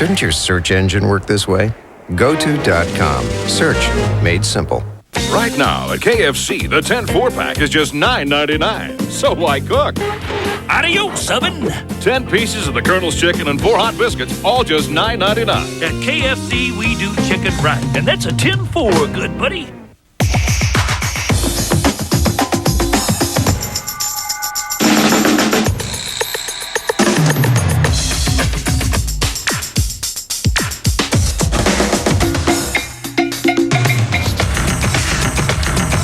Shouldn't your search engine work this way? GoTo.com. Search made simple. Right now at KFC, the 10 4-pack is just $9.99. So why cook? Adios, oven. 10 pieces of the Colonel's chicken and 4 hot biscuits, all just $9.99. At KFC, we do chicken right. And that's a 10-4, good buddy.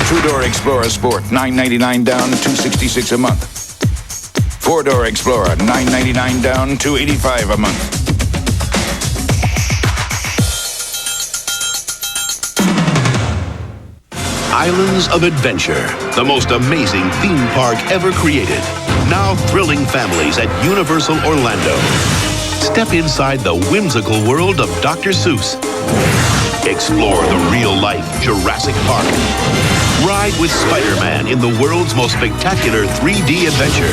Two-door Explorer Sport, $9.99 down, $266 a month. Four-door Explorer, $9.99 down, $285 a month. Islands of Adventure, the most amazing theme park ever created. Now thrilling families at Universal Orlando. Step inside the whimsical world of Dr. Seuss. Explore the real-life Jurassic Park. Ride with Spider-Man in the world's most spectacular 3D adventure.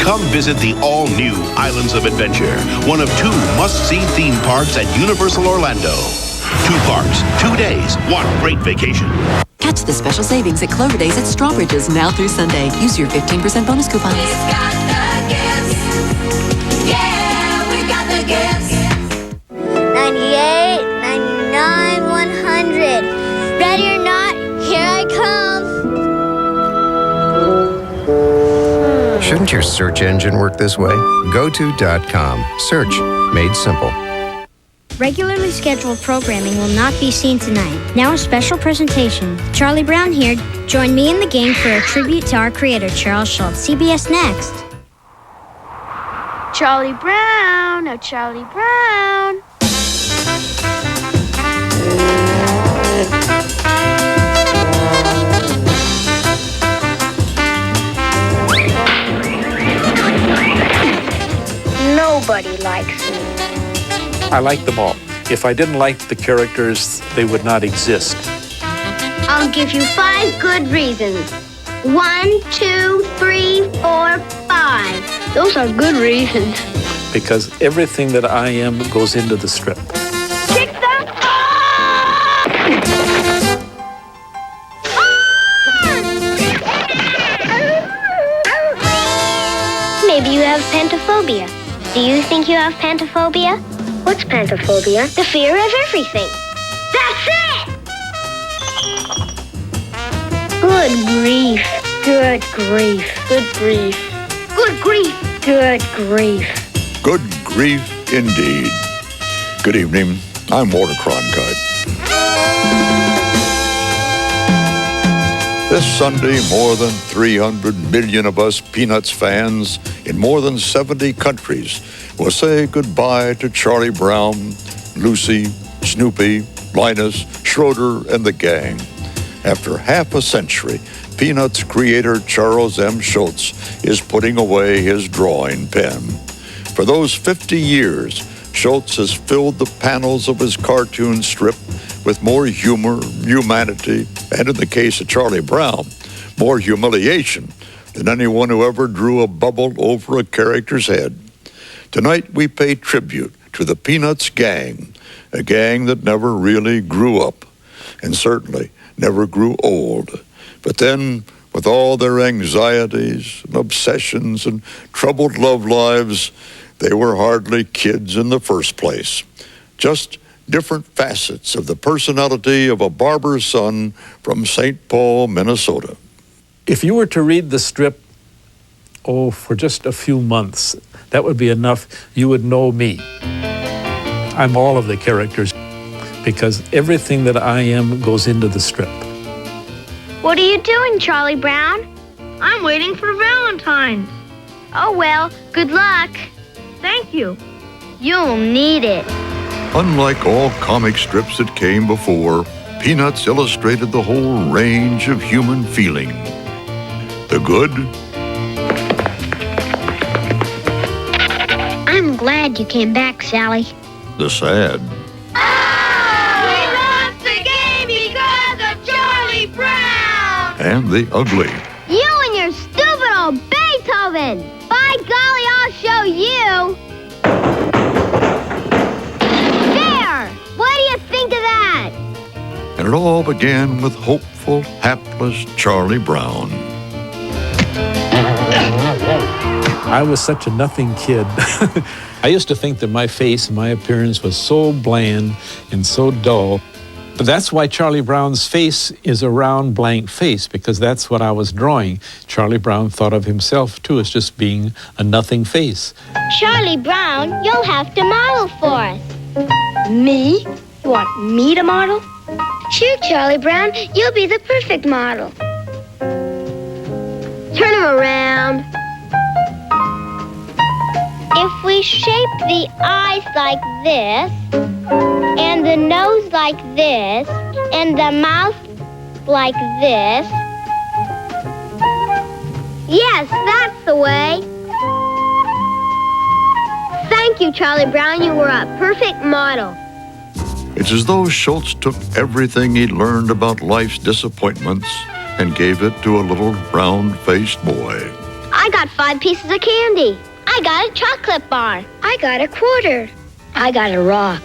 Come visit the all-new Islands of Adventure, one of 2 must-see theme parks at Universal Orlando. 2 parks, 2 days, 1 great vacation. Catch the special savings at Clover Days at Strawbridge's now through Sunday. Use your 15% bonus coupons. We've got the gifts. Yeah, we've got the gifts. 98, 99, 100. Ready or not, here I come. Shouldn't your search engine work this way? GoTo.com. Search made simple. Regularly scheduled programming will not be seen tonight. Now a special presentation. Charlie Brown here. Join me in the game for a tribute to our creator, Charles Schulz. CBS next. Charlie Brown, oh Charlie Brown. Nobody likes me. I like them all. If I didn't like the characters, they would not exist. I'll give you 5 good reasons. 1, 2, 3, 4, 5. Those are good reasons. Because everything that I am goes into the strip. Kick them off! Maybe you have pantophobia. Do you think you have pantophobia? What's pantophobia? The fear of everything. That's it! Good grief. Good grief. Good grief. Good grief. Good grief. Good grief indeed. Good evening. I'm Walter Cronkite. This Sunday, more than 300 million of us Peanuts fans in more than 70 countries will say goodbye to Charlie Brown, Lucy, Snoopy, Linus, Schroeder, and the gang. After half a century, Peanuts creator Charles M. Schulz is putting away his drawing pen. For those 50 years, Schulz has filled the panels of his cartoon strip with more humor, humanity, and in the case of Charlie Brown, more humiliation than anyone who ever drew a bubble over a character's head. Tonight we pay tribute to the Peanuts gang, a gang that never really grew up, and certainly never grew old. But then, with all their anxieties and obsessions and troubled love lives, they were hardly kids in the first place. Just different facets of the personality of a barber's son from St. Paul, Minnesota. If you were to read the strip, for just a few months, that would be enough. You would know me. I'm all of the characters because everything that I am goes into the strip. What are you doing, Charlie Brown? I'm waiting for Valentine's. Oh, well, good luck. Thank you. You'll need it. Unlike all comic strips that came before, Peanuts illustrated the whole range of human feeling. The good. I'm glad you came back, Sally. The sad. We lost the game because of Charlie Brown. And the ugly. You and your stupid old Beethoven. By golly, I'll show you. it all began with hopeful, hapless Charlie Brown. I was such a nothing kid. I used to think that my face and my appearance was so bland and so dull. But that's why Charlie Brown's face is a round, blank face, because that's what I was drawing. Charlie Brown thought of himself, too, as just being a nothing face. Charlie Brown, you'll have to model for us. Me? You want me to model? Sure, Charlie Brown, you'll be the perfect model. Turn him around. If we shape the eyes like this, and the nose like this, and the mouth like this. Yes, that's the way. Thank you, Charlie Brown. You were a perfect model. It's as though Schulz took everything he'd learned about life's disappointments and gave it to a little round-faced boy. I got 5 pieces of candy. I got a chocolate bar. I got a quarter. I got a rock.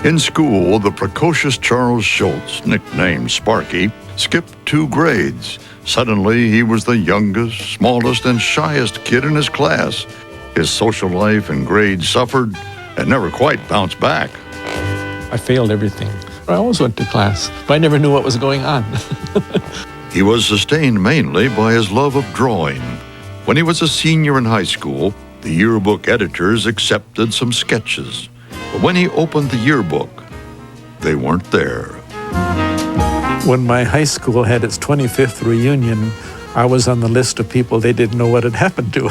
In school, the precocious Charles Schulz, nicknamed Sparky, skipped 2 grades. Suddenly, he was the youngest, smallest, and shyest kid in his class. His social life and grades suffered and never quite bounced back. I failed everything. I always went to class, but I never knew what was going on. He was sustained mainly by his love of drawing. When he was a senior in high school, the yearbook editors accepted some sketches. But when he opened the yearbook, they weren't there. When my high school had its 25th reunion, I was on the list of people they didn't know what had happened to.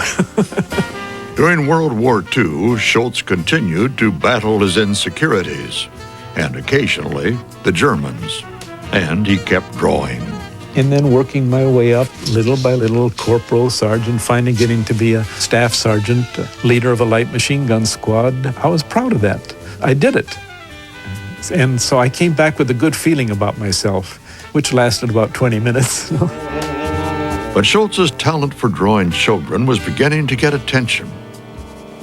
During World War II, Schulz continued to battle his insecurities, and occasionally the Germans, and he kept drawing. And then working my way up, little by little, corporal, sergeant, finally getting to be a staff sergeant, leader of a light machine gun squad. I was proud of that. I did it. And so I came back with a good feeling about myself, which lasted about 20 minutes. But Schulz's talent for drawing children was beginning to get attention.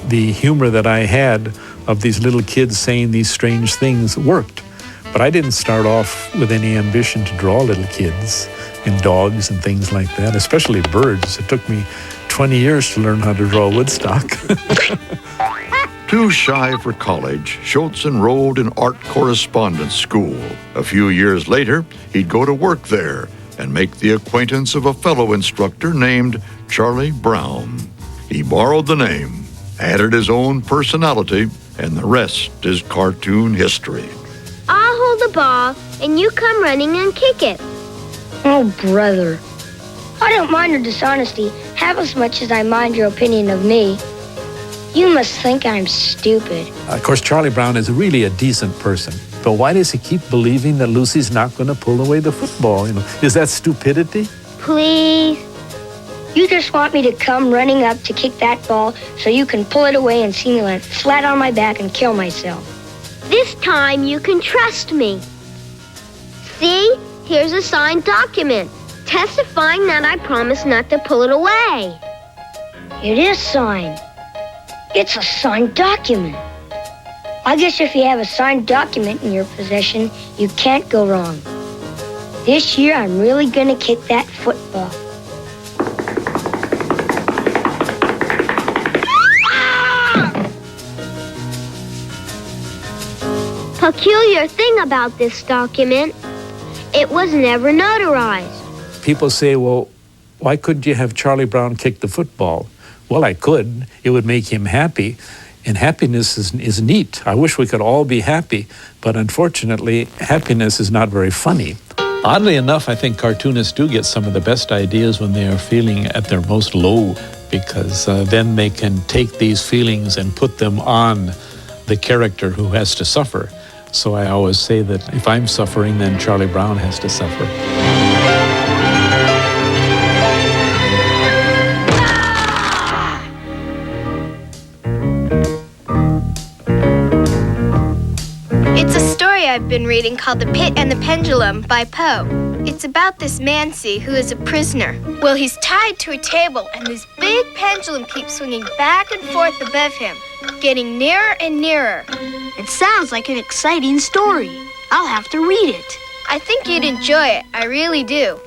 The humor that I had of these little kids saying these strange things worked. But I didn't start off with any ambition to draw little kids and dogs and things like that, especially birds. It took me 20 years to learn how to draw woodstock. Too shy for college, Schulz enrolled in art correspondence school. A few years later, he'd go to work there and make the acquaintance of a fellow instructor named Charlie Brown. He borrowed the name, added his own personality, and the rest is cartoon history. I'll hold the ball, and you come running and kick it. Oh, brother. I don't mind your dishonesty half as much as I mind your opinion of me. You must think I'm stupid. Of course, Charlie Brown is really a decent person. But why does he keep believing that Lucy's not going to pull away the football? Is that stupidity? Please. You just want me to come running up to kick that ball so you can pull it away and see me land flat on my back and kill myself. This time you can trust me. See? Here's a signed document testifying that I promise not to pull it away. It is signed. It's a signed document. I guess if you have a signed document in your possession, you can't go wrong. This year, I'm really gonna kick that football. Peculiar thing about this document, it was never notarized. People say, well, why couldn't you have Charlie Brown kick the football? Well, I could. It would make him happy. And happiness is neat. I wish we could all be happy. But unfortunately, happiness is not very funny. Oddly enough, I think cartoonists do get some of the best ideas when they are feeling at their most low, because then they can take these feelings and put them on the character who has to suffer. So I always say that if I'm suffering, then Charlie Brown has to suffer. It's a story I've been reading called The Pit and the Pendulum by Poe. It's about this Mansi who is a prisoner. Well, he's tied to a table, and this big pendulum keeps swinging back and forth above him, getting nearer and nearer. It sounds like an exciting story. I'll have to read it. I think you'd enjoy it. I really do.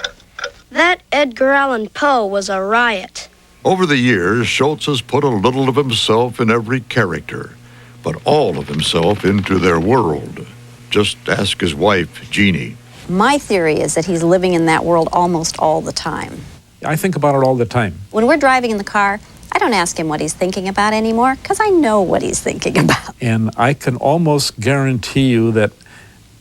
That Edgar Allan Poe was a riot. Over the years, Schulz has put a little of himself in every character, but all of himself into their world. Just ask his wife, Jeannie. My theory is that he's living in that world almost all the time. I think about it all the time. When we're driving in the car, I don't ask him what he's thinking about anymore because I know what he's thinking about. And I can almost guarantee you that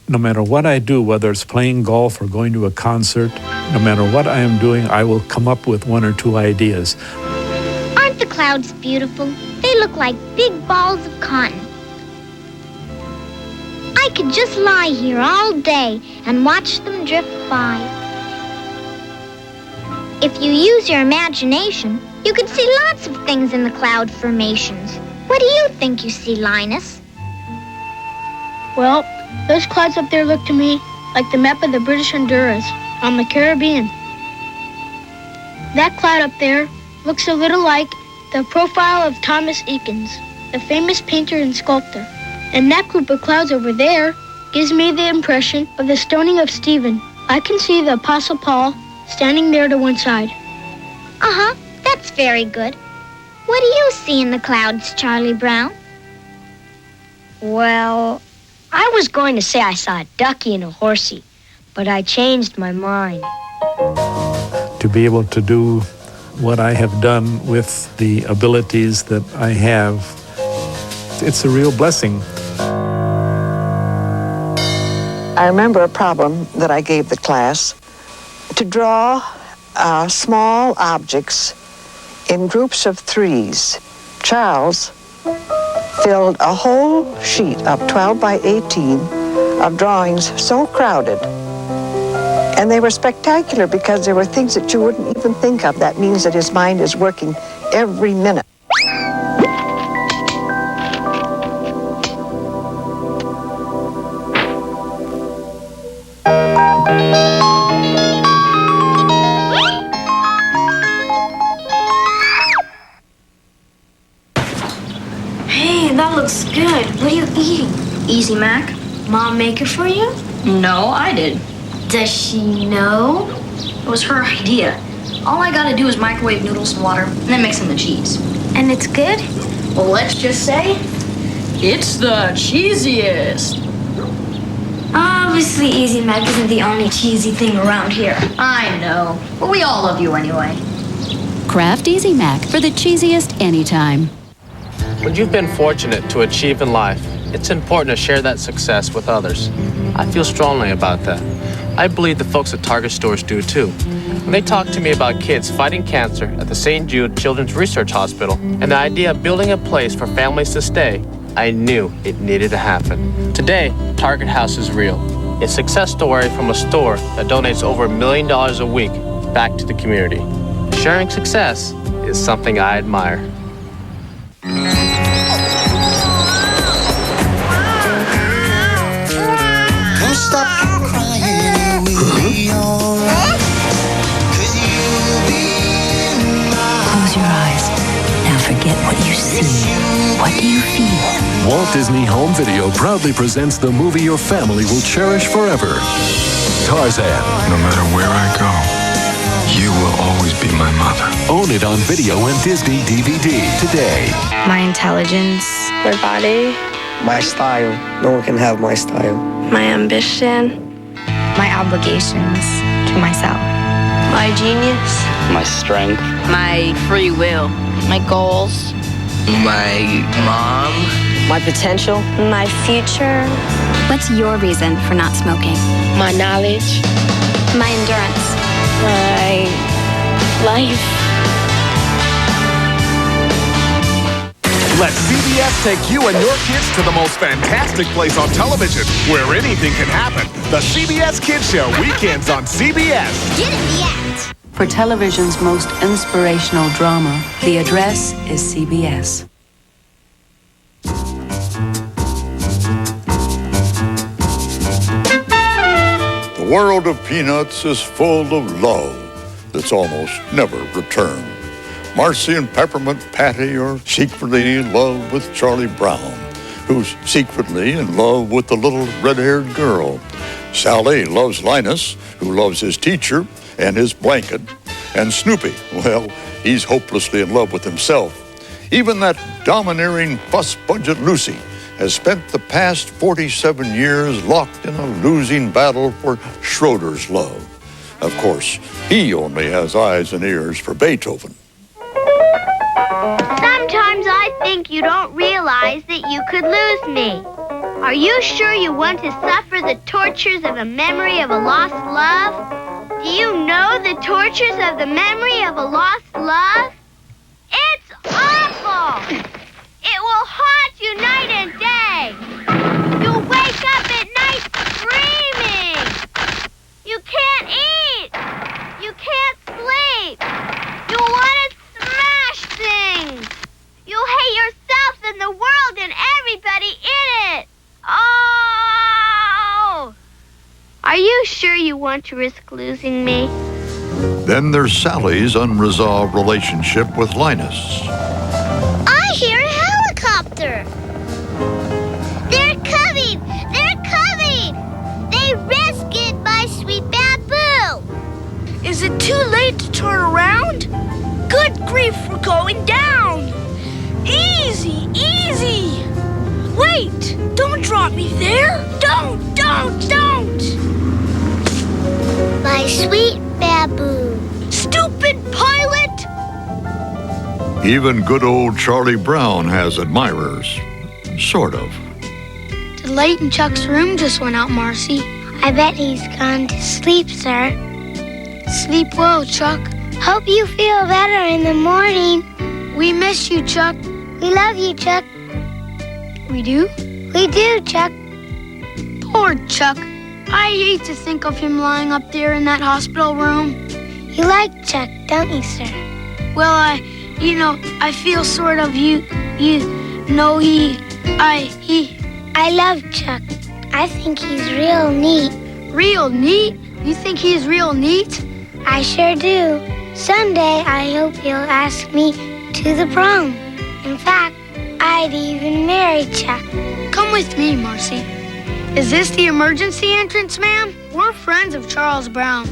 no matter what I do, whether it's playing golf or going to a concert, no matter what I am doing, I will come up with one or two ideas. Aren't the clouds beautiful? They look like big balls of cotton. I could just lie here all day and watch them drift by. If you use your imagination, you could see lots of things in the cloud formations. What do you think you see, Linus? Well, those clouds up there look to me like the map of the British Honduras on the Caribbean. That cloud up there looks a little like the profile of Thomas Eakins, the famous painter and sculptor. And that group of clouds over there gives me the impression of the stoning of Stephen. I can see the Apostle Paul standing there to one side. Uh-huh, that's very good. What do you see in the clouds, Charlie Brown? Well, I was going to say I saw a ducky and a horsey, but I changed my mind. To be able to do what I have done with the abilities that I have, it's a real blessing. I remember a problem that I gave the class to draw small objects in groups of threes. Charles filled a whole sheet of 12 by 18 of drawings so crowded. And they were spectacular because there were things that you wouldn't even think of. That means that his mind is working every minute. Looks good. What are you eating? Easy Mac. Mom make it for you? No, I did. Does she know? It was her idea. All I gotta do is microwave noodles and water, and then mix in the cheese. And it's good? Well, let's just say it's the cheesiest. Obviously, Easy Mac isn't the only cheesy thing around here. I know, but we all love you anyway. Kraft Easy Mac for the cheesiest anytime. When you've been fortunate to achieve in life, it's important to share that success with others. I feel strongly about that. I believe the folks at Target stores do too. When they talk to me about kids fighting cancer at the St. Jude Children's Research Hospital and the idea of building a place for families to stay, I knew it needed to happen. Today, Target House is real. A success story from a store that donates over $1 million a week back to the community. Sharing success is something I admire. Close your eyes. Now forget what you see. What do you feel? Walt Disney Home Video proudly presents the movie your family will cherish forever. Tarzan. No matter where I go, you will always be my mother. Own it on video and Disney DVD today. My intelligence. My body. My style. No one can have my style. My ambition. My obligations to myself. My genius. My strength. My free will. My goals. My mom. My potential. My future. What's your reason for not smoking? My knowledge. My endurance. My life. Let CBS take you and your kids to the most fantastic place on television, where anything can happen. The CBS Kids Show, weekends on CBS. Get in the act. For television's most inspirational drama, the address is CBS. The world of Peanuts is full of love that's almost never returned. Marcy and Peppermint Patty are secretly in love with Charlie Brown. who's secretly in love with the little red-haired girl. Sally loves Linus, who loves his teacher and his blanket. And Snoopy, well, he's hopelessly in love with himself. Even that domineering fuss-budget Lucy has spent the past 47 years locked in a losing battle for Schroeder's love. Of course, he only has eyes and ears for Beethoven. Sometimes I think you don't realize that you could lose me. Are you sure you want to suffer the tortures of a memory of a lost love? Do you know the tortures of the memory of a lost love? It's awful! It will haunt you night and day. You'll wake up at night screaming. You can't eat. You can't sleep. You'll want to smash things. You'll hate yourself and the world and everybody in it. Oh! Are you sure you want to risk losing me? Then there's Sally's unresolved relationship with Linus. I hear a helicopter. They're coming. They're coming. They rescued my sweet bamboo. Is it too late to turn around? Good grief, we're going down. Easy, easy. Wait, don't drop me there. Don't. My sweet bamboo. Stupid pilot. Even good old Charlie Brown has admirers. Sort of. The light in Chuck's room just went out, Marcy. I bet he's gone to sleep, sir. Sleep well, Chuck. Hope you feel better in the morning. We miss you, Chuck. We love you, Chuck. We do? We do, Chuck. Poor Chuck. I hate to think of him lying up there in that hospital room. You like Chuck, don't you, sir? Well, I feel sort of I love Chuck. I think he's real neat. Real neat? You think he's real neat? I sure do. Someday I hope he'll ask me to the prom. In fact, I'd even marry Chuck. Come with me, Marcy. Is this the emergency entrance, ma'am? We're friends of Charles Brown.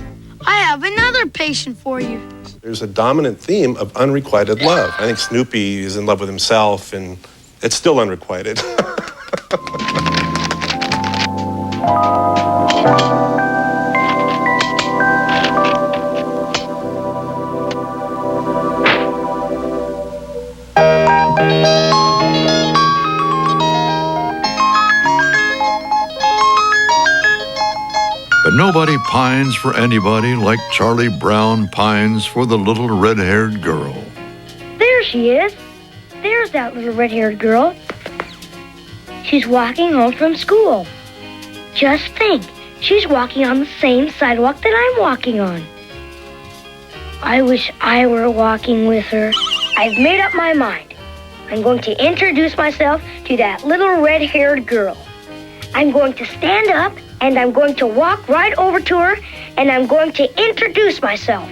I have another patient for you. There's a dominant theme of unrequited love. I think Snoopy is in love with himself, and it's still unrequited. But nobody pines for anybody like Charlie Brown pines for the little red-haired girl. There she is. There's that little red-haired girl. She's walking home from school. Just think, she's walking on the same sidewalk that I'm walking on. I wish I were walking with her. I've made up my mind. I'm going to introduce myself to that little red-haired girl. I'm going to stand up and I'm going to walk right over to her and I'm going to introduce myself.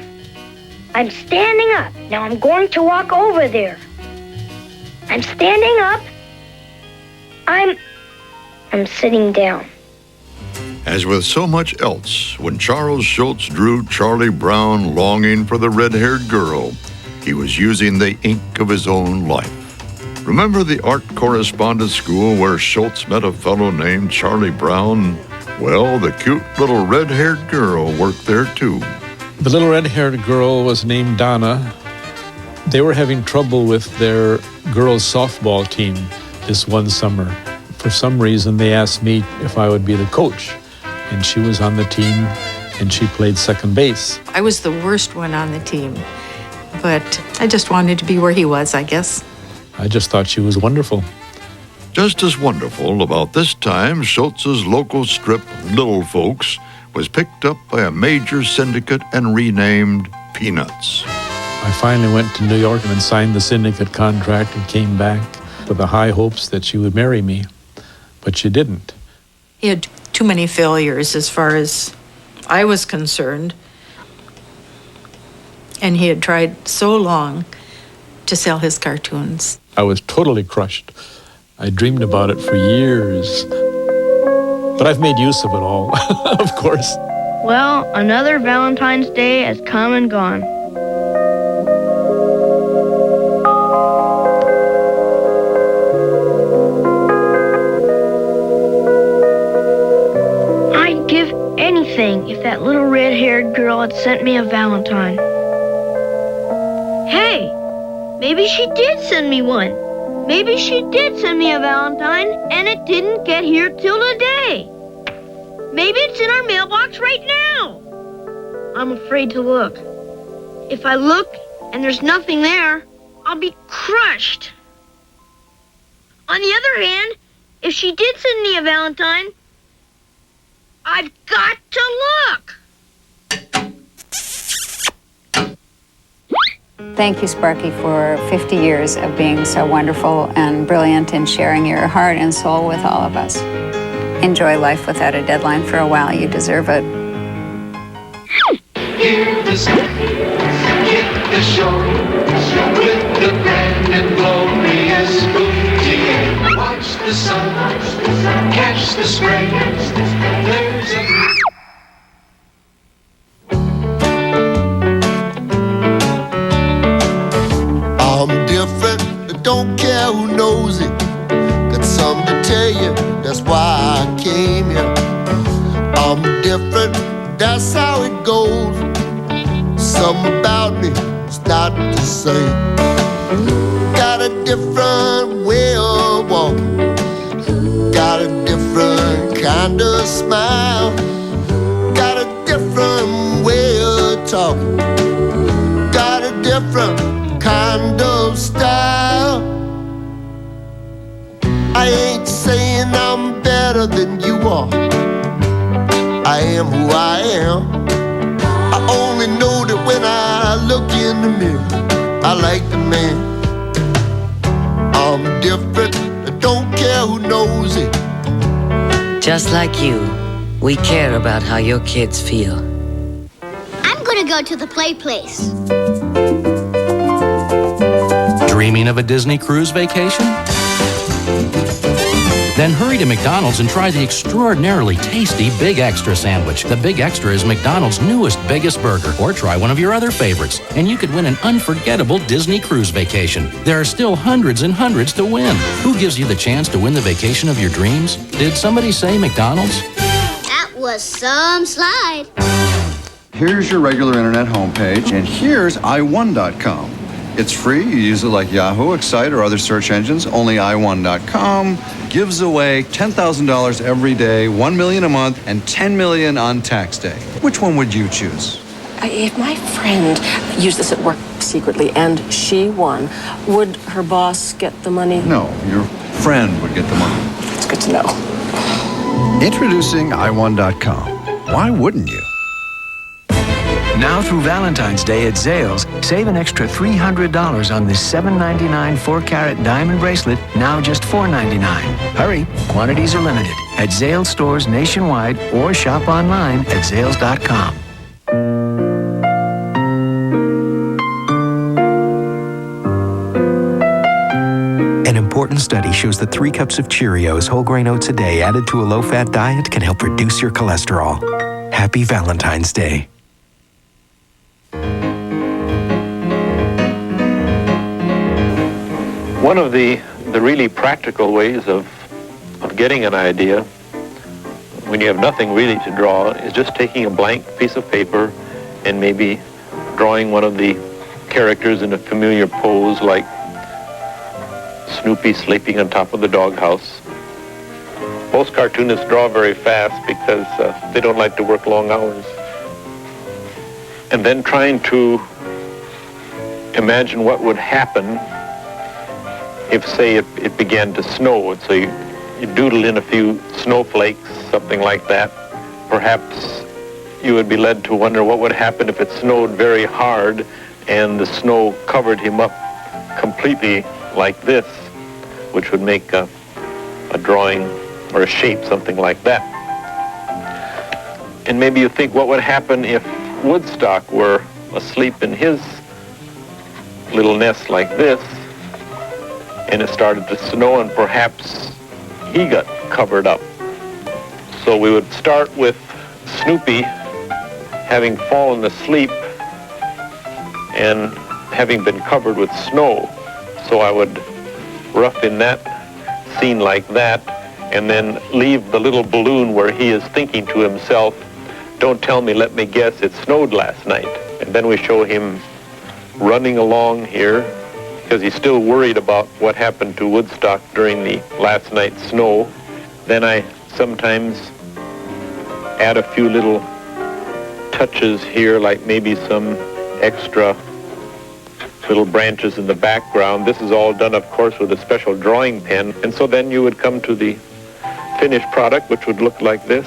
I'm standing up. Now I'm going to walk over there. I'm standing up. I'm sitting down. As with so much else, when Charles Schulz drew Charlie Brown longing for the red-haired girl, he was using the ink of his own life. Remember the art correspondence school where Schulz met a fellow named Charlie Brown? Well, the cute little red-haired girl worked there too. The little red-haired girl was named Donna. They were having trouble with their girls' softball team this one summer. For some reason, they asked me if I would be the coach. And she was on the team, and she played second base. I was the worst one on the team, but I just wanted to be where he was, I guess. I just thought she was wonderful. Just as wonderful, about this time, Schultz's local strip, Little Folks, was picked up by a major syndicate and renamed Peanuts. I finally went to New York and signed the syndicate contract and came back with the high hopes that she would marry me, but she didn't. He had too many failures as far as I was concerned, and he had tried so long to sell his cartoons. I was totally crushed. I dreamed about it for years. But I've made use of it all, of course. Well, another Valentine's Day has come and gone. I'd give anything if that little red-haired girl had sent me a Valentine. Hey, maybe she did send me one. Maybe she did send me a Valentine, and it didn't get here till today. Maybe it's in our mailbox right now. I'm afraid to look. If I look and there's nothing there, I'll be crushed. On the other hand, if she did send me a Valentine, I've got to look. Thank you, Sparky, for 50 years of being so wonderful and brilliant and sharing your heart and soul with all of us. Enjoy life without a deadline for a while. You deserve it. Hear the sound, get the show with the grand and glorious routine. Watch the sun, catch the spray. There's a I'm different, don't care who knows it. Got something to tell you, that's why I came here. I'm different, that's how it goes. Something about me is not the same. Got a different way of walking. Got a different kind of smile. Got a different way of talking. Got a different kind of style. I ain't saying I'm better than you are. I am who I am. I only know that when I look in the mirror, I like the man. I'm different, I don't care who knows it. Just like you, we care about how your kids feel. I'm gonna go to the play place. Dreaming of a Disney cruise vacation? Then hurry to McDonald's and try the extraordinarily tasty Big Extra sandwich. The Big Extra is McDonald's newest, biggest burger. Or try one of your other favorites, and you could win an unforgettable Disney cruise vacation. There are still hundreds and hundreds to win. Who gives you the chance to win the vacation of your dreams? Did somebody say McDonald's? That was some slide. Here's your regular internet homepage, and here's i1.com. It's free. You use it like Yahoo, Excite, or other search engines. Only i1.com gives away $10,000 every day, $1 million a month, and $10 million on tax day. Which one would you choose? If my friend used this at work secretly and she won, would her boss get the money? No, your friend would get the money. That's good to know. Introducing i1.com. Why wouldn't you? Now through Valentine's Day at Zales, save an extra $300 on this $7.99 4-carat diamond bracelet, now just $4.99. Hurry, quantities are limited at Zales stores nationwide or shop online at Zales.com. An important study shows that 3 cups of Cheerios whole grain oats a day added to a low-fat diet can help reduce your cholesterol. Happy Valentine's Day. One of the really practical ways of getting an idea when you have nothing really to draw is just taking a blank piece of paper and maybe drawing one of the characters in a familiar pose like Snoopy sleeping on top of the doghouse. Most cartoonists draw very fast because they don't like to work long hours. And then trying to imagine what would happen if, say, it began to snow. So you doodle in a few snowflakes, something like that. Perhaps you would be led to wonder what would happen if it snowed very hard and the snow covered him up completely like this, which would make a drawing or a shape, something like that. And maybe you think, what would happen if Woodstock were asleep in his little nest like this, and it started to snow, and perhaps he got covered up. So we would start with Snoopy having fallen asleep and having been covered with snow. So I would rough in that scene like that, and then leave the little balloon where he is thinking to himself, "Don't tell me, let me guess, it snowed last night." And then we show him running along here because he's still worried about what happened to Woodstock during the last night's snow. Then I sometimes add a few little touches here, like maybe some extra little branches in the background. This is all done, of course, with a special drawing pen. And so then you would come to the finished product, which would look like this.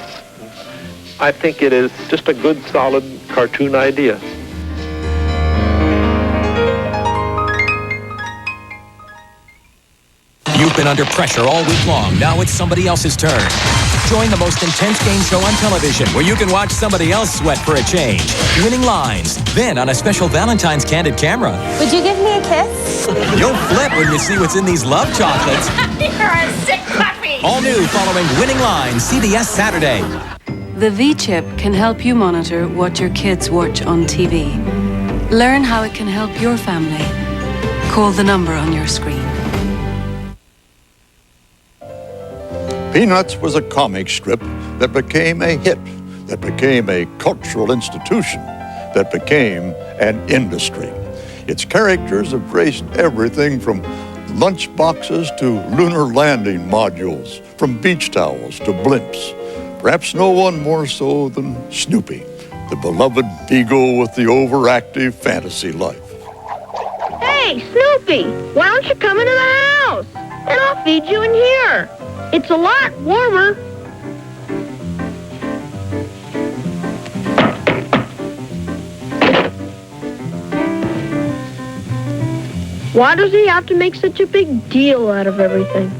I think it is just a good, solid cartoon idea. You've been under pressure all week long. Now it's somebody else's turn. Join the most intense game show on television, where you can watch somebody else sweat for a change. Winning Lines. Then on a special Valentine's candid camera. Would you give me a kiss? You'll flip when you see what's in these love chocolates. You're a sick puppy! All new following Winning Lines, CBS Saturday. The V-chip can help you monitor what your kids watch on TV. Learn how it can help your family. Call the number on your screen. Peanuts was a comic strip that became a hit, that became a cultural institution, that became an industry. Its characters embraced everything from lunch boxes to lunar landing modules, from beach towels to blimps. Perhaps no one more so than Snoopy, the beloved beagle with the overactive fantasy life. Hey, Snoopy, why don't you come into the house? And I'll feed you in here. It's a lot warmer. Why does he have to make such a big deal out of everything?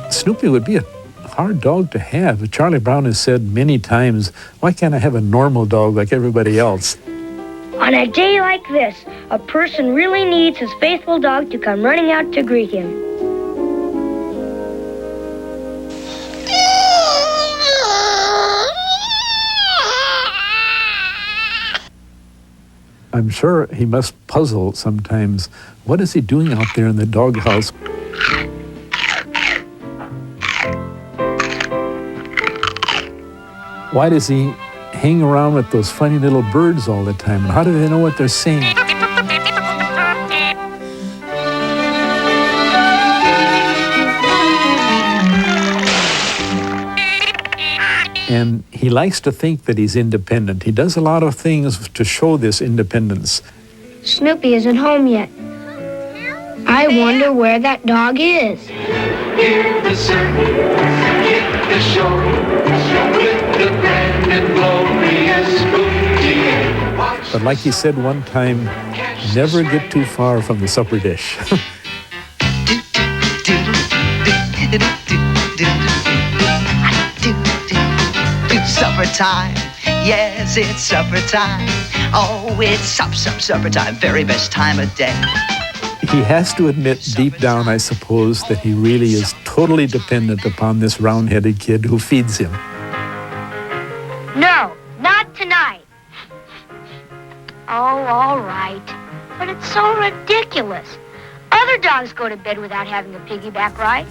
Snoopy would be a hard dog to have. Charlie Brown has said many times, why can't I have a normal dog like everybody else? On a day like this, a person really needs his faithful dog to come running out to greet him. I'm sure he must puzzle sometimes. What is he doing out there in the doghouse? Why does he hang around with those funny little birds all the time? And how do they know what they're saying? And he likes to think that he's independent. He does a lot of things to show this independence. Snoopy isn't home yet. I wonder where that dog is. Hear the circle, get the show, with the grand and glorious booty. But like he said one time, never get too far from the supper dish. Supper time, yes, it's supper time. Oh, it's supper time, very best time of day. He has to admit deep down, I suppose, that he really is totally dependent upon this round-headed kid who feeds him. No, not tonight. Oh, all right. But it's so ridiculous. Other dogs go to bed without having a piggyback ride.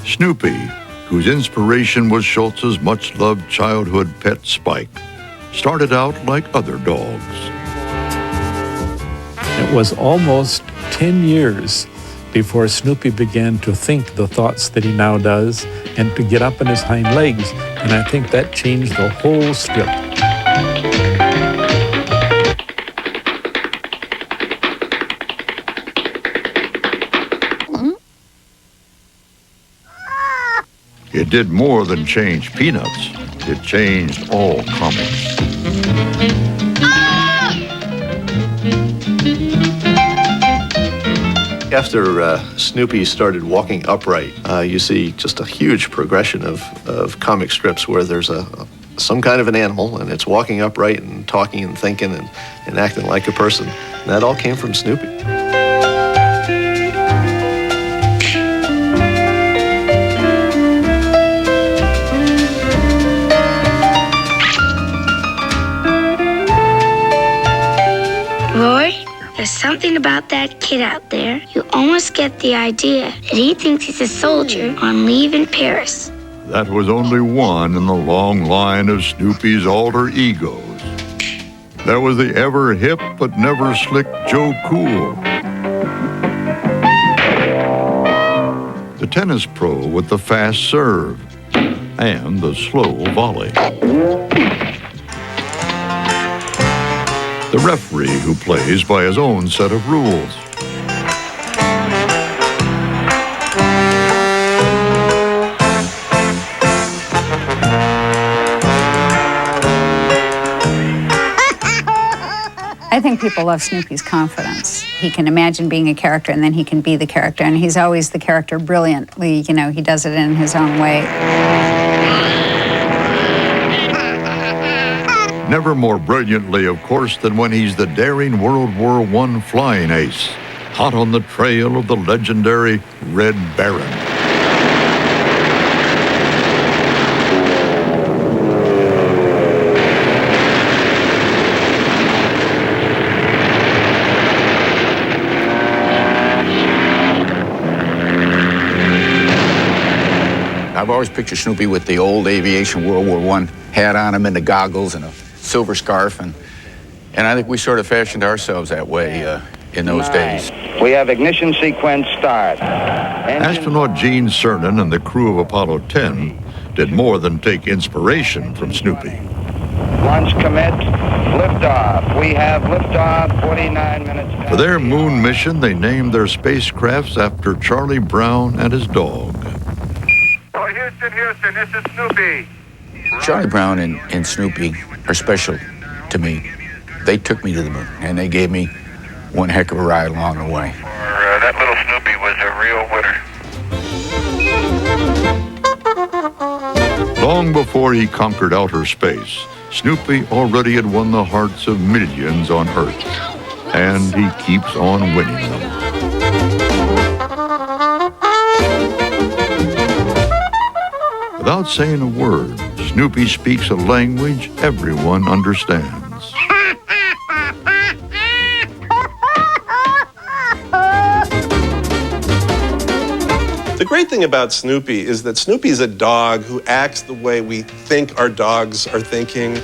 Snoopy, whose inspiration was Schultz's much-loved childhood pet Spike, started out like other dogs. It was almost 10 years before Snoopy began to think the thoughts that he now does and to get up on his hind legs, and I think that changed the whole strip. It did more than change Peanuts. It changed all comics. After Snoopy started walking upright, you see just a huge progression of comic strips where there's a some kind of an animal, and it's walking upright and talking and thinking and acting like a person. And that all came from Snoopy. Roy, there's something about that kid out there. You almost get the idea that he thinks he's a soldier on leave in Paris. That was only one in the long line of Snoopy's alter egos. There was the ever hip but never slick Joe Cool. The tennis pro with the fast serve and the slow volley. The referee who plays by his own set of rules. I think people love Snoopy's confidence. He can imagine being a character and then he can be the character, and he's always the character brilliantly. You know, he does it in his own way. Never more brilliantly, of course, than when he's the daring World War I flying ace, hot on the trail of the legendary Red Baron. I've always pictured Snoopy with the old aviation World War I hat on him and the goggles and a silver scarf, and I think we sort of fashioned ourselves that way in those days. We have ignition sequence start. Astronaut Gene Cernan and the crew of Apollo 10 did more than take inspiration from Snoopy. Launch commit, liftoff. We have liftoff, 49 minutes. For their moon mission, they named their spacecrafts after Charlie Brown and his dog. Oh, Houston, this is Snoopy. Charlie Brown and Snoopy are special to me. They took me to the moon, and they gave me one heck of a ride along the way. That little Snoopy was a real winner. Long before he conquered outer space, Snoopy already had won the hearts of millions on Earth, and he keeps on winning them. Without saying a word, Snoopy speaks a language everyone understands. The great thing about Snoopy is that Snoopy's a dog who acts the way we think our dogs are thinking.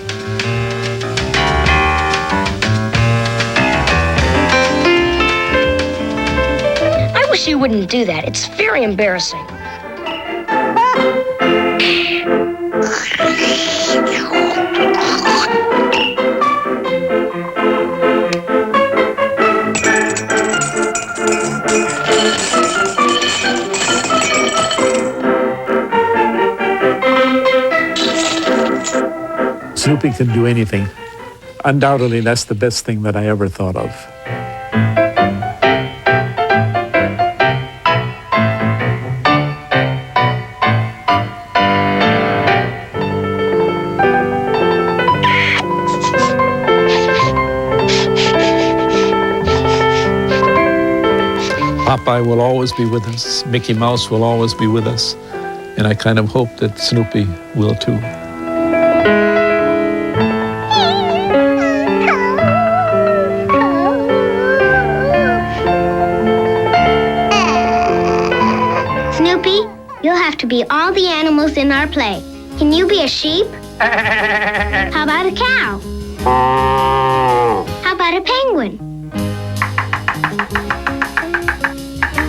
I wish you wouldn't do that. It's very embarrassing. Snoopy can do anything. Undoubtedly, that's the best thing that I ever thought of. Popeye will always be with us. Mickey Mouse will always be with us. And I kind of hope that Snoopy will too. Snoopy, you'll have to be all the animals in our play. Can you be a sheep? How about a cow? How about a penguin?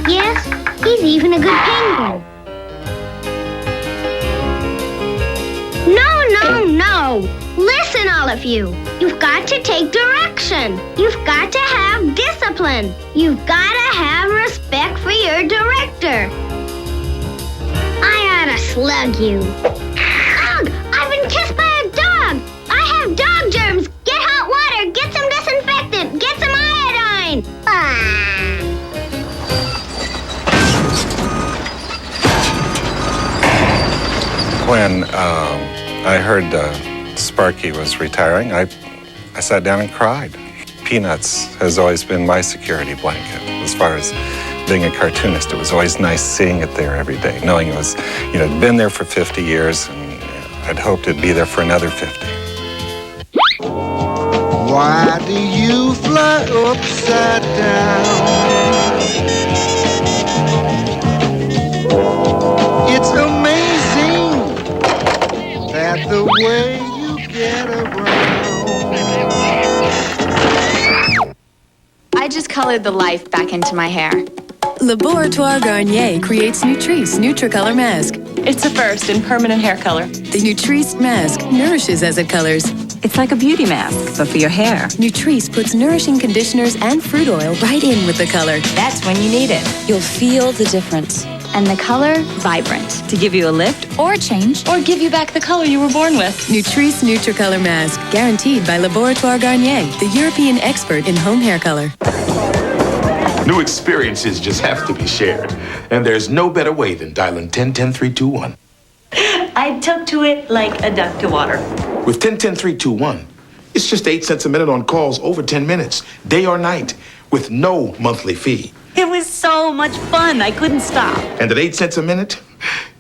Yes, he's even a good penguin. No. Listen, all of you. You've got to take direction. You've got to have discipline. You've got to have respect for your director. I ought to slug you. Ugh! I've been kissed by a dog. I have dog germs. Get hot water. Get some disinfectant. Get some iodine. When I heard Sparky was retiring, I sat down and cried. Peanuts has always been my security blanket. As far as being a cartoonist, it was always nice seeing it there every day, knowing it was, it'd been there for 50 years, and I'd hoped it'd be there for another 50. Why do you fly upside down? It's amazing that the way you get around. I just colored the life back into my hair. Laboratoire Garnier creates Nutrice Nutricolor Mask. It's a first in permanent hair color. The Nutrice mask nourishes as it colors. It's like a beauty mask, but for your hair. Nutrice puts nourishing conditioners and fruit oil right in with the color. That's when you need it. You'll feel the difference. And the color, vibrant. To give you a lift Or a change. Or give you back the color you were born with. Nutrice Nutricolor Mask, guaranteed by Laboratoire Garnier, the European expert in home hair color. New experiences just have to be shared. And there's no better way than dialing 10-10-321. I took to it like a duck to water. With 10-10-321, it's just 8 cents a minute on calls over 10 minutes, day or night, with no monthly fee. It was so much fun, I couldn't stop. And at 8 cents a minute,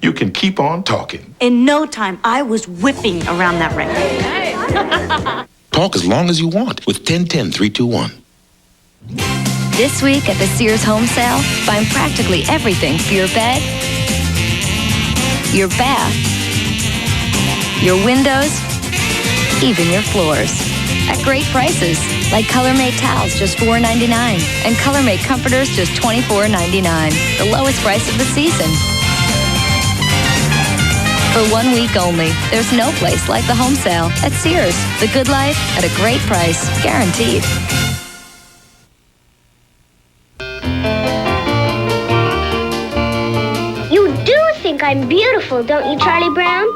you can keep on talking. In no time, I was whipping around that record. Talk as long as you want with 10-10-321. This week at the Sears home sale, find practically everything for your bed, your bath, your windows, even your floors. At great prices, like color-made towels, just $4.99, and color-made comforters, just $24.99, the lowest price of the season. For 1 week only, there's no place like the home sale at Sears. The good life at a great price, guaranteed. You do think I'm beautiful, don't you, Charlie Brown?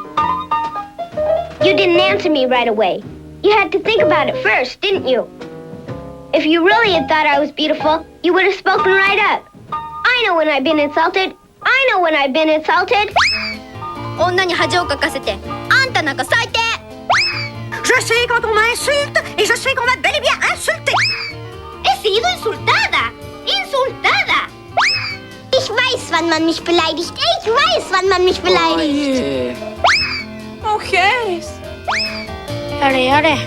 You didn't answer me right away. You had to think about it first, didn't you? If you really had thought I was beautiful, you would have spoken right up. I know when I've been insulted. I know when I've been insulted. 女に恥をかかせて、あんたなんか最低。Je sais quand on m'insulte et je sais qu'on m'a bel et bien insulté. He sido insultada. Insultada. Ich weiß, wann man mich beleidigt. Ich weiß, wann man mich beleidigt. Okay. Yare, yare.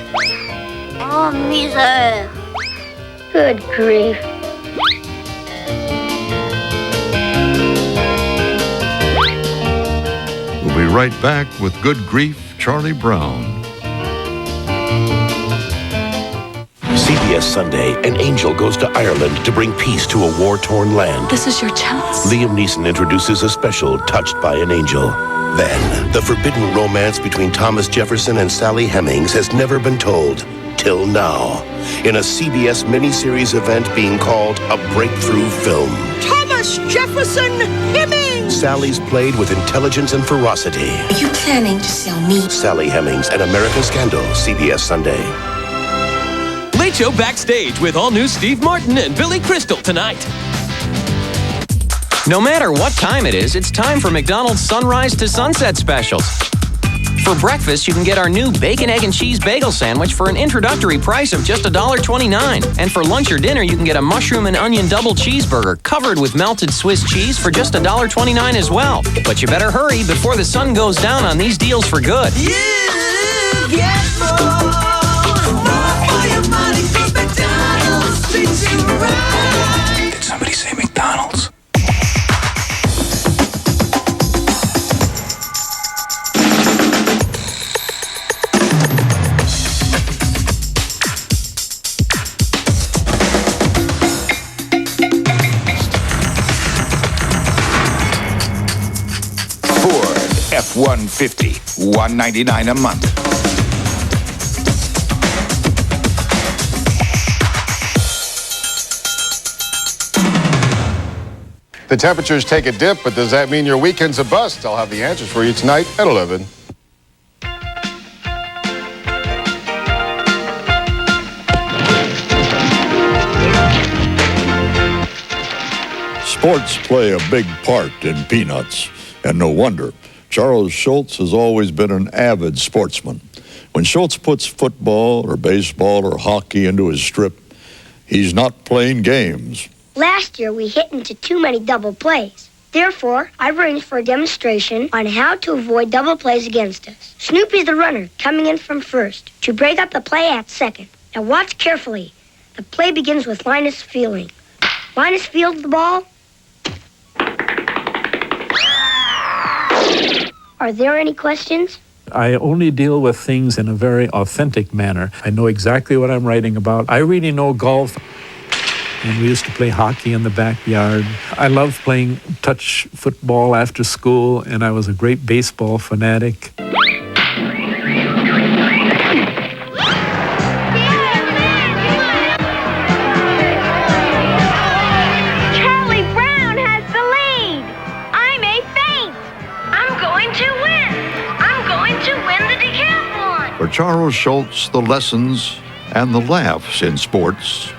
Oh, miser. Good grief. We'll be right back with Good Grief, Charlie Brown. CBS Sunday, an angel goes to Ireland to bring peace to a war-torn land. This is your chance. Liam Neeson introduces a special, Touched by an Angel. Then, the forbidden romance between Thomas Jefferson and Sally Hemings has never been told, till now, in a CBS miniseries event being called A Breakthrough Film. Thomas Jefferson Hemings! Sally's played with intelligence and ferocity. Are you planning to sell me? Sally Hemings, An American Scandal, CBS Sunday. Late Show Backstage with all-new Steve Martin and Billy Crystal tonight. No matter what time it is, it's time for McDonald's Sunrise to Sunset specials. For breakfast, you can get our new bacon, egg, and cheese bagel sandwich for an introductory price of just $1.29. And for lunch or dinner, you can get a mushroom and onion double cheeseburger covered with melted Swiss cheese for just $1.29 as well. But you better hurry before the sun goes down on these deals for good. You get more for your money from McDonald's. Treats you right. Did somebody say McDonald's? F-150, $199 a month. The temperatures take a dip, but does that mean your weekend's a bust? I'll have the answers for you tonight at 11. Sports play a big part in Peanuts, and no wonder. Charles Schulz has always been an avid sportsman. When Schulz puts football or baseball or hockey into his strip, he's not playing games. Last year, we hit into too many double plays. Therefore, I've arranged for a demonstration on how to avoid double plays against us. Snoopy's the runner, coming in from first, to break up the play at second. Now watch carefully. The play begins with Linus fielding. Linus fields the ball. Are there any questions? I only deal with things in a very authentic manner. I know exactly what I'm writing about. I really know golf. And we used to play hockey in the backyard. I loved playing touch football after school, and I was a great baseball fanatic. Charlie Brown has the lead. I may faint. I'm going to win. I'm going to win the decathlon. For Charles Schulz, the lessons and the laughs in sports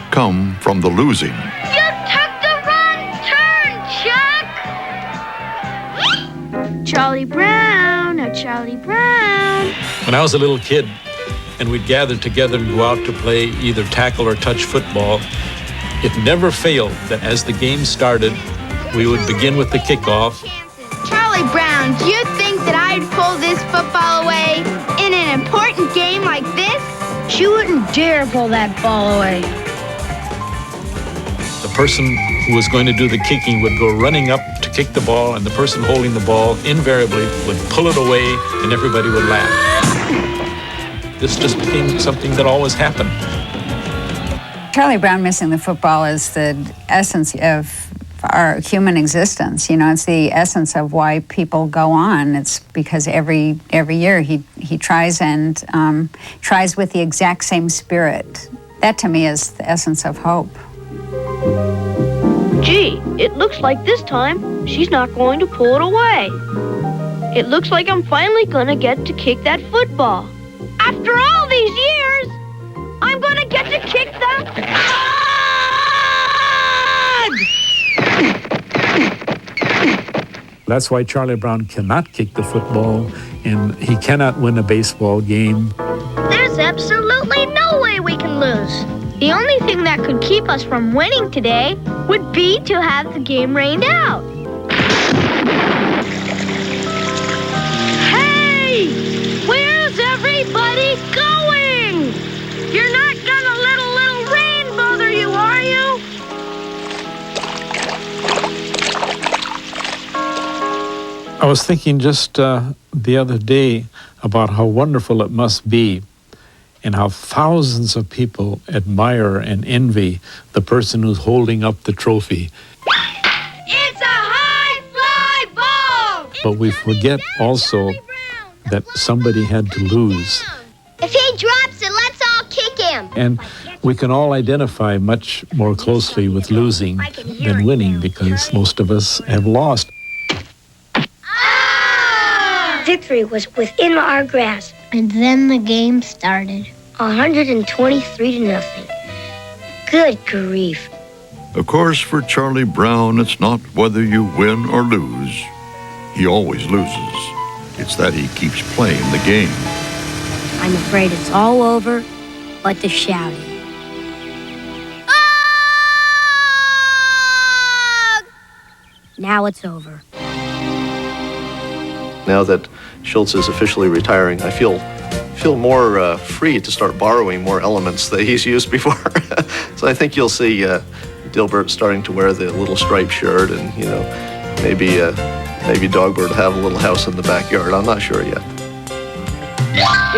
come from the losing. You took the wrong turn, Chuck! Charlie Brown, oh Charlie Brown. When I was a little kid and we'd gather together and go out to play either tackle or touch football, it never failed that as the game started, we would begin with the kickoff. Charlie Brown, do you think that I'd pull this football away in an important game like this? You wouldn't dare pull that ball away. The person who was going to do the kicking would go running up to kick the ball, and the person holding the ball invariably would pull it away, and everybody would laugh. This just became something that always happened. Charlie Brown missing the football is the essence of our human existence. You know, it's the essence of why people go on. It's because every year he tries and tries with the exact same spirit. That to me is the essence of hope. Gee, it looks like this time she's not going to pull it away. It looks like I'm finally going to get to kick that football. After all these years, I'm going to get to kick the... That's why Charlie Brown cannot kick the football, and he cannot win a baseball game. There's absolutely no way we can lose. The only thing that could keep us from winning today would be to have the game rained out. Hey! Where's everybody going? You're not gonna let a little rain bother you, are you? I was thinking just the other day about how wonderful it must be and how thousands of people admire and envy the person who's holding up the trophy. It's a high fly ball! But we forget also that somebody had to lose. If he drops it, let's all kick him. And we can all identify much more closely with losing than winning because most of us have lost. Victory was within our grasp. And then the game started. 123-0. Good grief. Of course, for Charlie Brown, it's not whether you win or lose. He always loses. It's that he keeps playing the game. I'm afraid it's all over, but the shouting. Now it's over. Now that Schulz is officially retiring, I feel more free to start borrowing more elements that he's used before. So I think you'll see Dilbert starting to wear the little striped shirt, and maybe Dogbert have a little house in the backyard. I'm not sure yet.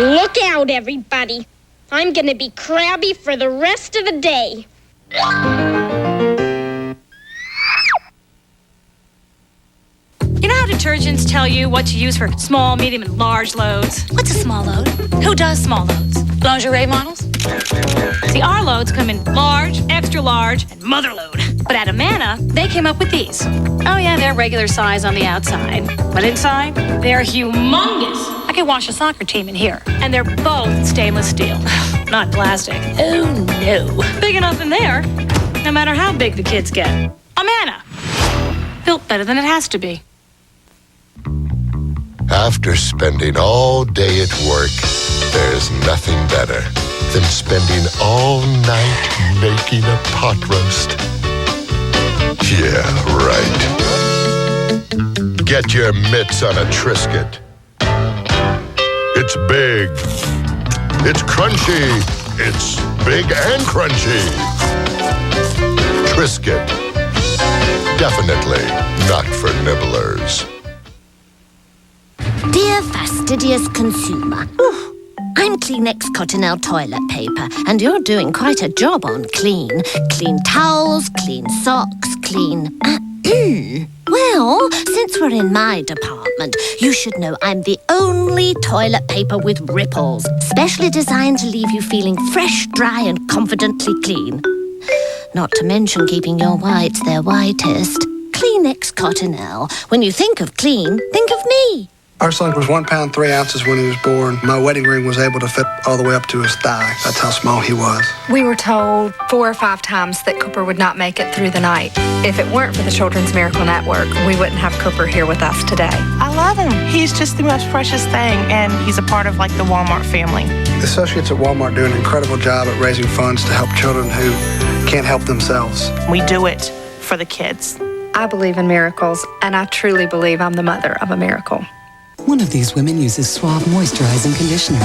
Look out, everybody! I'm gonna be crabby for the rest of the day. You know how detergents tell you what to use for small, medium, and large loads? What's a small load? Who does small loads? Lingerie models? See, our loads come in large, extra large, and mother load. But at Amana, they came up with these. Oh yeah, they're regular size on the outside. But inside, they're humongous. I could wash a soccer team in here. And they're both stainless steel, not plastic. Oh no. Big enough in there, no matter how big the kids get. Amana. Built better than it has to be. After spending all day at work, there's nothing better than spending all night making a pot roast. Yeah, right. Get your mitts on a Triscuit. It's big. It's crunchy. It's big and crunchy. Triscuit. Definitely not for nibblers. Dear fastidious consumer, I'm Kleenex Cottonelle toilet paper, and you're doing quite a job on clean. Clean towels, clean socks, clean... Well, since we're in my department, you should know I'm the only toilet paper with ripples, specially designed to leave you feeling fresh, dry, and confidently clean. Not to mention keeping your whites their whitest. Kleenex Cottonelle. When you think of clean, think of me. Our son was 1 pound 3 ounces when he was born. My wedding ring was able to fit all the way up to his thigh. That's how small he was. We were told 4 or 5 times that Cooper would not make it through the night. If it weren't for the Children's Miracle Network, we wouldn't have Cooper here with us today. I love him. He's just the most precious thing, and he's a part of like the Walmart family. The associates at Walmart do an incredible job at raising funds to help children who can't help themselves. We do it for the kids. I believe in miracles, and I truly believe I'm the mother of a miracle. One of these women uses Suave moisturizing conditioner.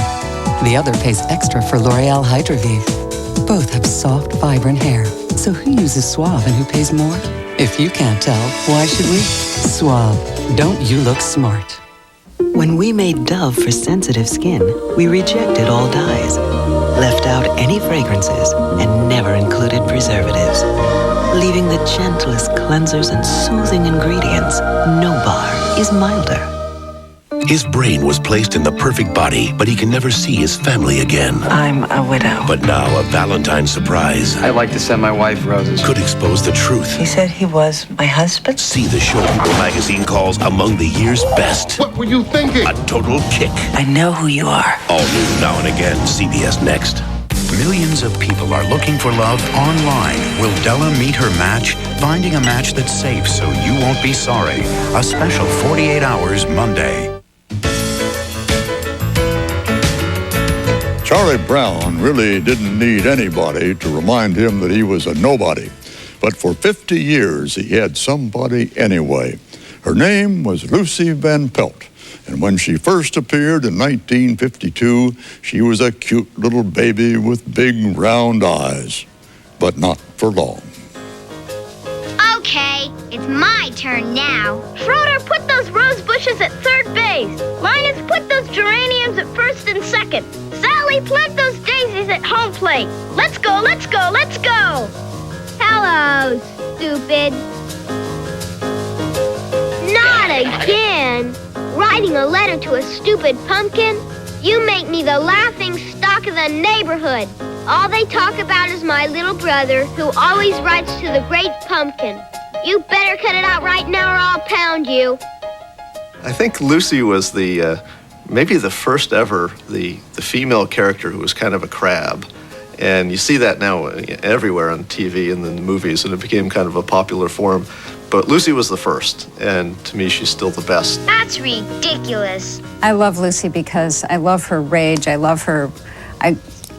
The other pays extra for L'Oreal Hydrovive. Both have soft, vibrant hair. So who uses Suave and who pays more? If you can't tell, why should we? Suave. Don't you look smart? When we made Dove for sensitive skin, we rejected all dyes, left out any fragrances, and never included preservatives, leaving the gentlest cleansers and soothing ingredients. No bar is milder. His brain was placed in the perfect body, but he can never see his family again. I'm a widow. But now a Valentine's surprise I'd like to send my wife roses. could expose the truth. He said he was my husband. See the show People magazine calls among the year's best. What were you thinking? A total kick. I know who you are. All new now and again, CBS Next. Millions of people are looking for love online. Will Della meet her match? Finding a match that's safe so you won't be sorry. A special 48 hours Monday. Charlie Brown really didn't need anybody to remind him that he was a nobody. But for 50 years, he had somebody anyway. Her name was Lucy Van Pelt. And when she first appeared in 1952, she was a cute little baby with big round eyes. But not for long. Okay, it's my turn now. Schroeder, put those rose bushes at third base. Linus, put those geraniums at first and second. Sally, plant those daisies at home plate. Let's go, let's go, let's go. Hello, stupid. Not again. Writing a letter to a stupid pumpkin? You make me the laughing stock of the neighborhood. All they talk about is my little brother, who always writes to the great pumpkin. You better cut it out right now or I'll pound you. I think Lucy was the maybe the first ever the female character who was kind of a crab, and you see that now everywhere on TV and in the movies, and it became kind of a popular form. But Lucy was the first, and to me, she's still the best. That's ridiculous. I love Lucy because I love her rage. I love her.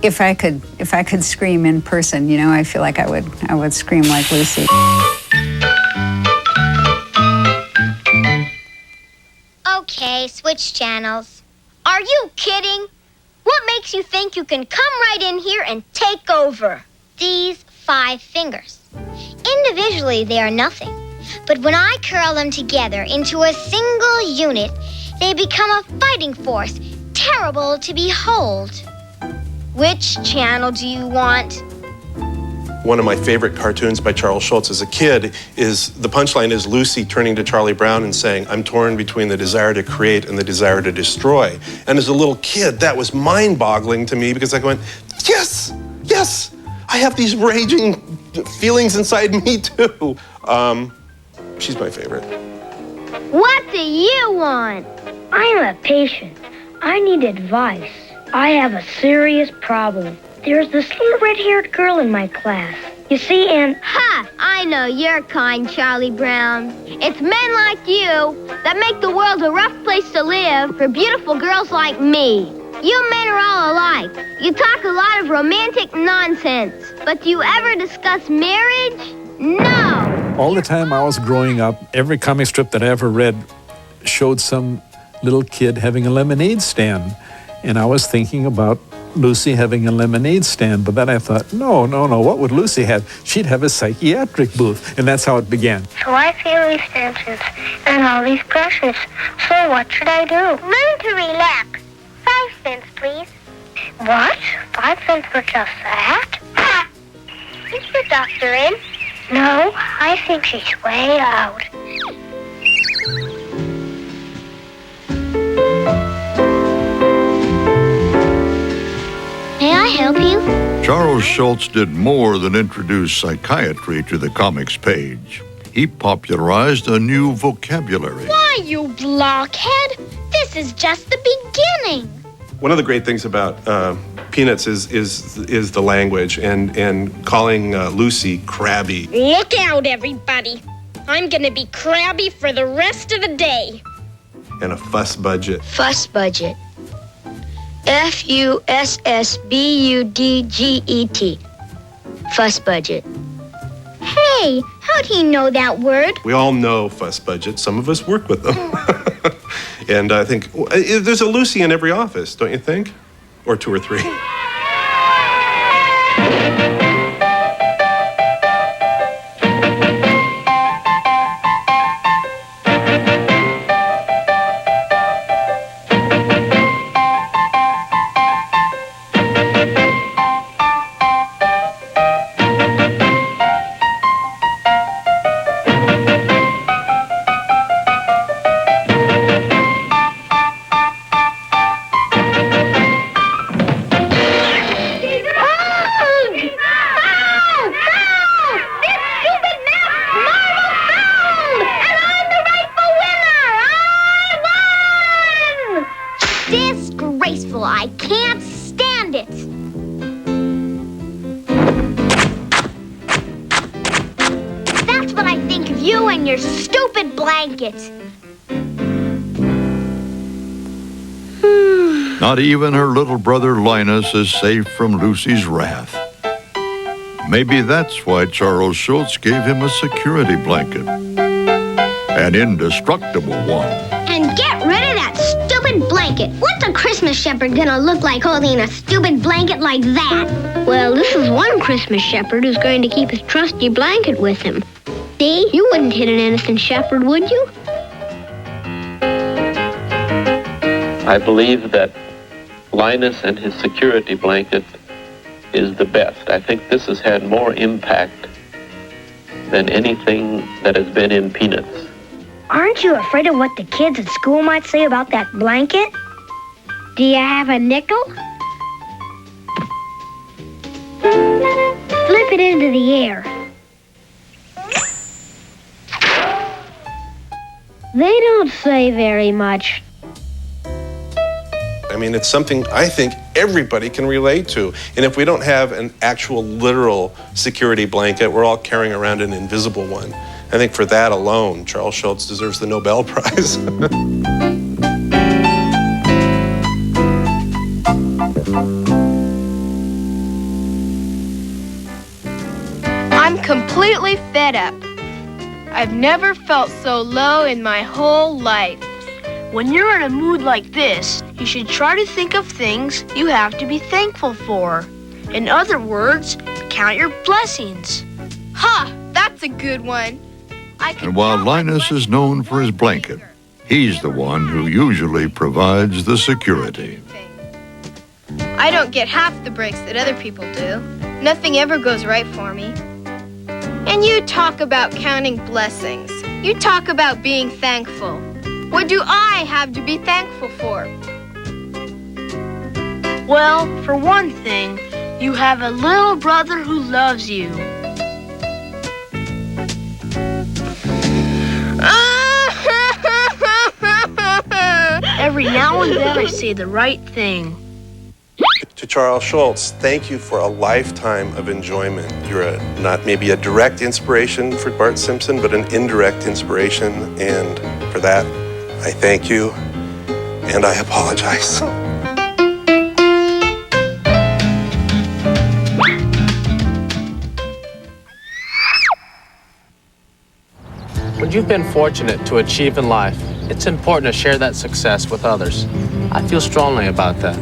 If I could scream in person, you know, I feel like I would scream like Lucy. Okay, switch channels. Are you kidding? What makes you think you can come right in here and take over? These 5 fingers. Individually, they are nothing. But when I curl them together into a single unit, they become a fighting force, terrible to behold. Which channel do you want? One of my favorite cartoons by Charles Schulz as a kid is, the punchline is Lucy turning to Charlie Brown and saying, "I'm torn between the desire to create and the desire to destroy." And as a little kid, that was mind-boggling to me because I went, yes, yes, I have these raging feelings inside me too. She's my favorite. What do you want? I am a patient. I need advice. I have a serious problem. There's this little red-haired girl in my class. You see, and... Ha! I know you're kind, Charlie Brown. It's men like you that make the world a rough place to live for beautiful girls like me. You men are all alike. You talk a lot of romantic nonsense. But do you ever discuss marriage? No! All the time I was growing up, every comic strip that I ever read showed some little kid having a lemonade stand. And I was thinking about Lucy having a lemonade stand. But then I thought, no, what would Lucy have? She'd have a psychiatric booth. And that's how it began. So I feel these tensions and all these pressures. So what should I do? Learn to relax. 5 cents, please. What? 5 cents for just that? Is the doctor in? No, I think she's way out. May I help you? Charles Schulz did more than introduce psychiatry to the comics page. He popularized a new vocabulary. Why, you blockhead? This is just the beginning. One of the great things about Peanuts is the language and calling Lucy crabby. Look out, everybody. I'm gonna be crabby for the rest of the day. And a fuss budget. Fuss budget. Fussbudget. Fuss budget. Hey, how do you know that word? We all know fuss budget. Some of us work with them. And I think there's a Lucy in every office, don't you think? Or 2 or 3. I can't stand it. That's what I think of you and your stupid blanket. Not even her little brother Linus is safe from Lucy's wrath. Maybe that's why Charles Schulz gave him a security blanket. An indestructible one. And get rid of that stupid blanket. What's a Christmas shepherd gonna look like holding a stupid blanket like that? Well, this is one Christmas shepherd who's going to keep his trusty blanket with him. See, you wouldn't hit an innocent shepherd, would you? I believe that Linus and his security blanket is the best. I think this has had more impact than anything that has been in Peanuts. Aren't you afraid of what the kids at school might say about that blanket? Do you have a nickel? Flip it into the air. They don't say very much. I mean, it's something I think everybody can relate to. And if we don't have an actual literal security blanket, we're all carrying around an invisible one. I think for that alone, Charles Schulz deserves the Nobel Prize. I'm completely fed up. I've never felt so low in my whole life. When you're in a mood like this, you should try to think of things you have to be thankful for. In other words, count your blessings. Ha! That's a good one. And while Linus is known for his blanket, he's the one who usually provides the security. I don't get half the breaks that other people do. Nothing ever goes right for me. And you talk about counting blessings. You talk about being thankful. What do I have to be thankful for? Well, for one thing, you have a little brother who loves you. Every now and then I say the right thing. To Charles Schulz, thank you for a lifetime of enjoyment. You're not maybe a direct inspiration for Bart Simpson, but an indirect inspiration. And for that, I thank you and I apologize. When you've been fortunate to achieve in life, it's important to share that success with others. I feel strongly about that.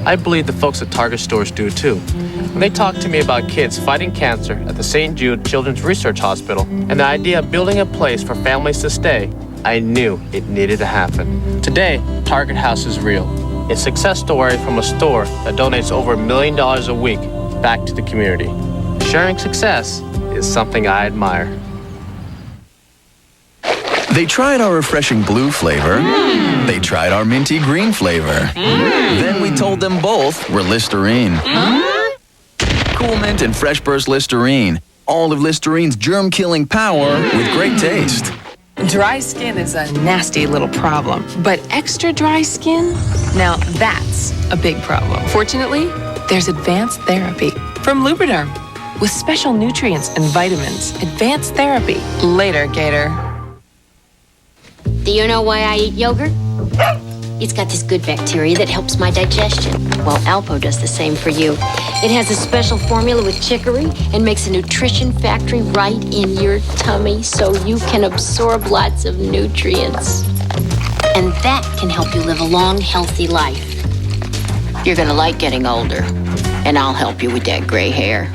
I believe the folks at Target stores do too. When they talk to me about kids fighting cancer at the St. Jude Children's Research Hospital and the idea of building a place for families to stay, I knew it needed to happen. Today, Target House is real. A success story from a store that donates over $1 million a week back to the community. Sharing success is something I admire. They tried our refreshing blue flavor. They tried our minty green flavor. Then we told them both were Listerine. Cool Mint and Fresh Burst Listerine. All of Listerine's germ-killing power with great taste. Dry skin is a nasty little problem, but extra dry skin, now that's a big problem. Fortunately, there's advanced therapy from Lubriderm with special nutrients and vitamins. Advanced therapy. Later, Gator. Do you know why I eat yogurt? It's got this good bacteria that helps my digestion. Well, Alpo does the same for you. It has a special formula with chicory and makes a nutrition factory right in your tummy so you can absorb lots of nutrients. And that can help you live a long, healthy life. You're gonna like getting older, and I'll help you with that gray hair.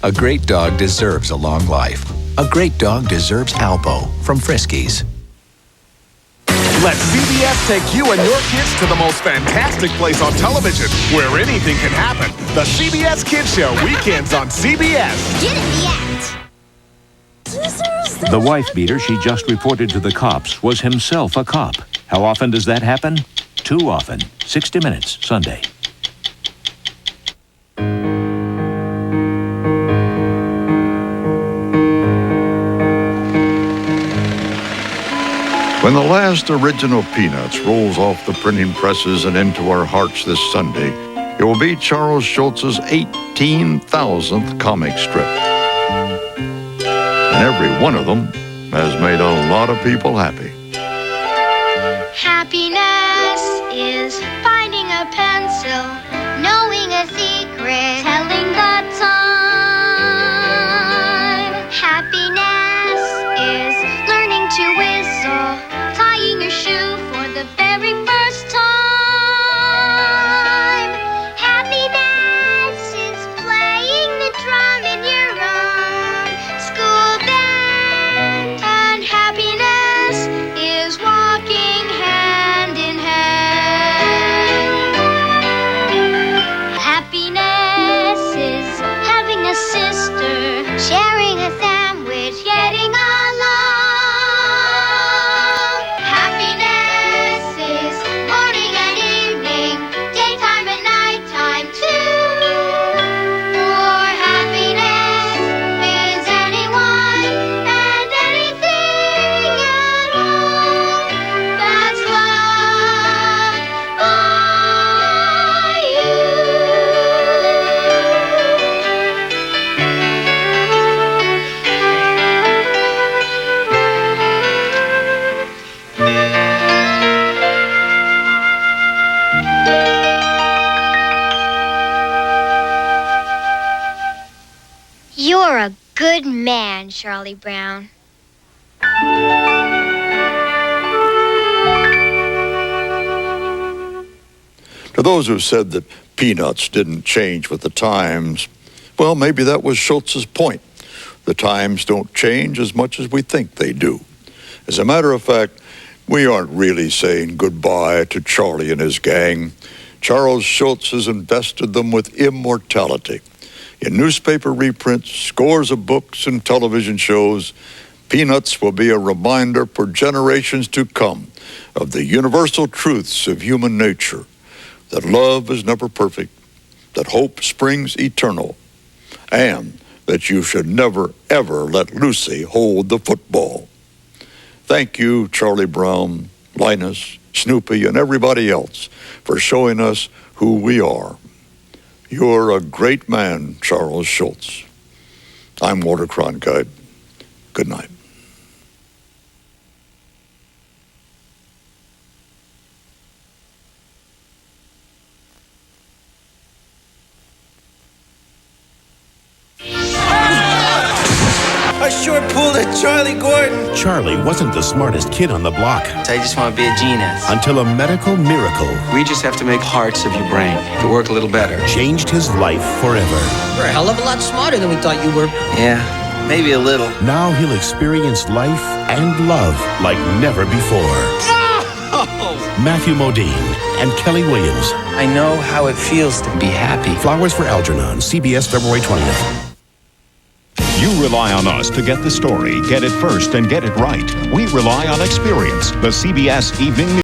A great dog deserves a long life. A great dog deserves Alpo from Friskies. Let CBS take you and your kids to the most fantastic place on television, where anything can happen. The CBS Kids Show, weekends on CBS. Get in the act. The wife beater she just reported to the cops was himself a cop. How often does that happen? Too often. 60 Minutes, Sunday. When the last original Peanuts rolls off the printing presses and into our hearts this Sunday, it will be Charles Schulz's 18,000th comic strip. And every one of them has made a lot of people happy. Happiness is finding a pencil, knowing a secret, telling the time. Happiness is learning to whistle, tying your shoe for the very first time. Happiness is playing the drum in your own school band. And happiness is walking hand in hand. Happiness is having a sister, sharing a sandwich, getting along. Happiness is morning and evening, daytime and nighttime too. For happiness is anyone and anything at all that's loved by you. You're a good man, Charlie Brown. To those who said that Peanuts didn't change with the times, well, maybe that was Schulz's point. The times don't change as much as we think they do. As a matter of fact, we aren't really saying goodbye to Charlie and his gang. Charles Schulz has invested them with immortality. In newspaper reprints, scores of books, and television shows, Peanuts will be a reminder for generations to come of the universal truths of human nature, that love is never perfect, that hope springs eternal, and that you should never, ever let Lucy hold the football. Thank you, Charlie Brown, Linus, Snoopy, and everybody else for showing us who we are. You're a great man, Charles Schulz. I'm Walter Cronkite. Good night. I sure pulled a Charlie Gordon. Charlie wasn't the smartest kid on the block. I just want to be a genius. Until a medical miracle. We just have to make parts of your brain to work a little better. Changed his life forever. You're a hell of a lot smarter than we thought you were. Yeah, maybe a little. Now he'll experience life and love like never before. Matthew Modine and Kelly Williams. I know how it feels to be happy. Flowers for Algernon, CBS, February 20th. You rely on us to get the story, get it first, and get it right. We rely on experience. The CBS Evening News.